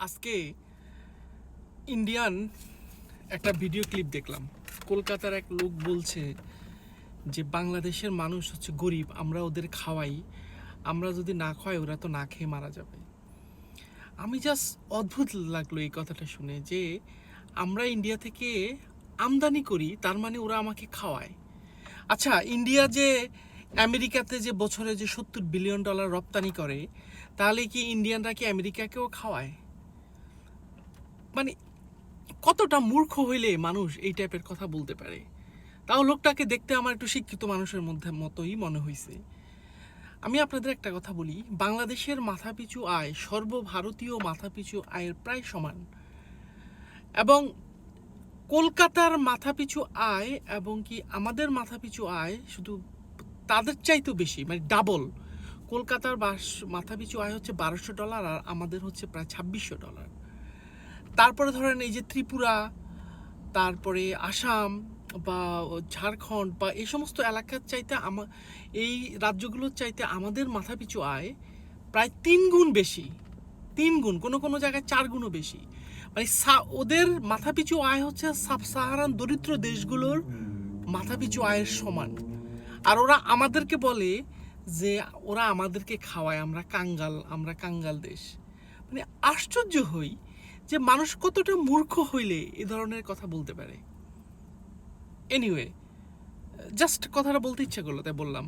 আজকে ইন্ডিয়ান একটা video clip দেখলাম। কলকাতার এক লোক বলছে যে বাংলাদেশের মানুষ হচ্ছে গরিব, আমরা ওদের খাওয়াই, আমরা যদি না খাওয়াই ওরা তো না খেয়ে মারা যাবে। আমি জাস্ট অদ্ভুত লাগলো এই কথাটা শুনে যে আমরা ইন্ডিয়া থেকে আমদানি করি, তার মানে ওরা আমাকে খাওয়ায়। আচ্ছা, ইন্ডিয়া যে আমেরিকাতে যে বছরে যে $70 বিলিয়ন রপ্তানি করে, তাহলে কি ইন্ডিয়ানরা কি আমেরিকাকেও খাওয়ায়? মানে কতটা মূর্খ হইলে মানুষ এই টাইপের কথা বলতে পারে? তাও লোকটাকে দেখতে আমার একটু শিক্ষিত মানুষের মতোই মনে হয়েছে। আমি আপনাদের একটা কথা বলি, বাংলাদেশের মাথাপিছু আয় সর্বভারতীয় মাথাপিছু আয়ের প্রায় সমান, এবং কলকাতার মাথাপিছু আয় এবং কি আমাদের মাথাপিছু আয় শুধু তাদের চাইতেও বেশি, মানে ডাবল। কলকাতার মাথাপিছু আয় হচ্ছে $1200 আর আমাদের হচ্ছে প্রায় $2600। তারপরে ধরেন এই যে ত্রিপুরা, তারপরে আসাম বা ঝাড়খণ্ড বা এই সমস্ত এলাকার চাইতে এই রাজ্যগুলোর চাইতে আমাদের মাথাপিছু আয় প্রায় 3 গুণ বেশি, 3 গুণ, কোনো কোনো জায়গায় 4 গুণও বেশি। মানে ওদের মাথাপিছু আয় হচ্ছে সাব সাহারান দরিদ্র দেশগুলোর মাথাপিছু আয়ের সমান। আর ওরা আমাদেরকে বলে যে ওরা আমাদেরকে খাওয়ায়, আমরা কাঙ্গাল দেশ। মানে আশ্চর্য হই যে মানুষ কতটা মূর্খ হইলে এ ধরনের কথা বলতে পারে। এনিওয়ে, জাস্ট কথাটা বলতে ইচ্ছা করলো তাই বললাম।